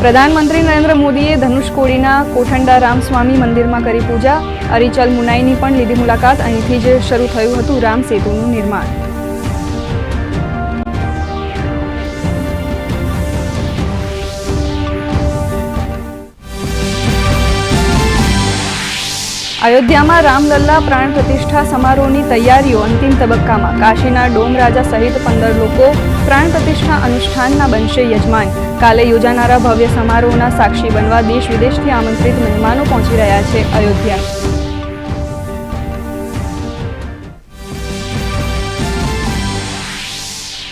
પ્રધાનમંત્રી નરેન્દ્ર મોદીએ ધનુષકોડીના કોઠંડા રામસ્વામી મંદિરમાં કરી પૂજા. અરિચલ મુનાઈની પણ લીધી મુલાકાત. અહીંથી જ શરૂ થયું હતું રામ સેતુનું નિર્માણ. અયોધ્યામાં રામલલ્લા પ્રાણ પ્રતિષ્ઠા સમારોહની તૈયારીઓ અંતિમ તબક્કામાં. કાશીના ડોમ રાજા સહિત 15 લોકો પ્રાણ પ્રતિષ્ઠા અનુષ્ઠાનના બનશે યજમાન. કાલે યોજાનારા ભવ્ય સમારોહના સાક્ષી બનવા દેશ વિદેશથી આમંત્રિત મહેમાનો પહોંચી રહ્યા છે અયોધ્યા.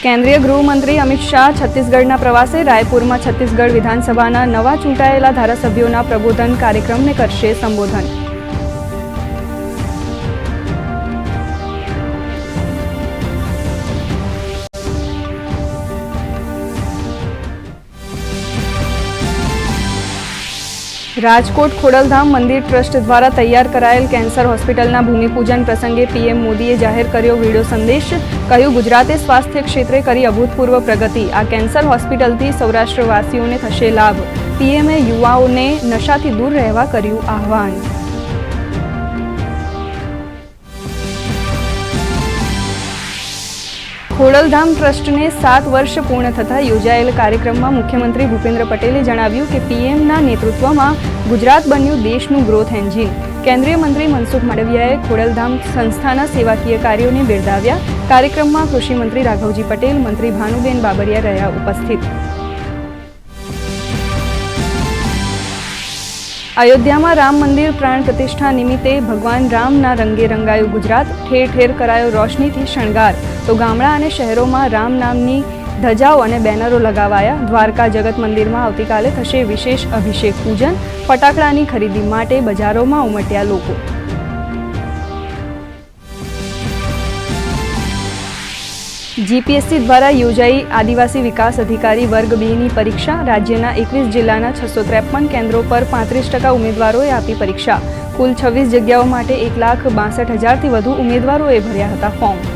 કેન્દ્રીય ગૃહમંત્રી અમિત શાહ છત્તીસગઢના પ્રવાસે. રાયપુરમાં છત્તીસગઢ વિધાનસભાના નવા ચૂંટાયેલા ધારાસભ્યોના પ્રબોધન કાર્યક્રમને કરશે સંબોધન. રાજકોટ ખોડલધામ મંદિર ટ્રસ્ટ દ્વારા તૈયાર કરાયેલ કેન્સર હોસ્પિટલના ભૂમિપૂજન પ્રસંગે પીએમ મોદીએ જાહેર કર્યો વિડીયો સંદેશ. કહ્યું, ગુજરાતે સ્વાસ્થ્ય ક્ષેત્રે કરી અભૂતપૂર્વ પ્રગતિ. આ કેન્સર હોસ્પિટલથી સૌરાષ્ટ્રવાસીઓને થશે લાભ. પીએમએ યુવાઓને નશાથી દૂર રહેવા કર્યું આહ્વાન. ખોડલધામ ટ્રસ્ટને 7 વર્ષ પૂર્ણ થતાં યોજાયેલ કાર્યક્રમમાં મુખ્યમંત્રી ભૂપેન્દ્ર પટેલે જણાવ્યું કે પીએમના નેતૃત્વમાં ગુજરાત બન્યું દેશનું ગ્રોથ એન્જિન. કેન્દ્રીય મંત્રી મનસુખ માંડવિયાએ ખોડલધામ સંસ્થાના સેવાકીય કાર્યોને બિરદાવ્યા. કાર્યક્રમમાં કૃષિમંત્રી રાઘવજી પટેલ, મંત્રી ભાનુબેન બાબરિયા રહ્યા ઉપસ્થિત. અયોધ્યામાં રામ મંદિર પ્રાણ પ્રતિષ્ઠા નિમિત્તે ભગવાન રામના રંગે રંગાયું ગુજરાત. ઠેર ઠેર કરાયો રોશનીથી શણગાર. તો ગામડા અને શહેરોમાં રામ નામની ધજાઓ અને બેનરો લગાવાયા. દ્વારકા જગત મંદિરમાં આવતીકાલે થશે વિશેષ અભિષેક પૂજન. ફટાકડાની ખરીદી માટે બજારોમાં ઉમટ્યા લોકો. જીપીએસસી દ્વારા યોજાઈ આદિવાસી વિકાસ અધિકારી વર્ગ 2ની પરીક્ષા. રાજ્યના 21 જિલ્લાના 653 કેન્દ્રો પર 35% ઉમેદવારોએ આપી પરીક્ષા. કુલ 26 જગ્યાઓ માટે 1,62,000થી વધુ ઉમેદવારોએ ભર્યા હતા ફોર્મ.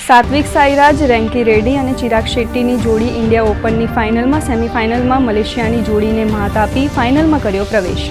સાત્વિક સાઈરાજ, રેન્કી રેડ્ડી અને ચિરાગ શેટ્ટીની જોડી ઇન્ડિયા ઓપનની ફાઇનલમાં. સેમીફાઇનલમાં મલેશિયાની જોડીને માત આપી ફાઇનલમાં કર્યો પ્રવેશ.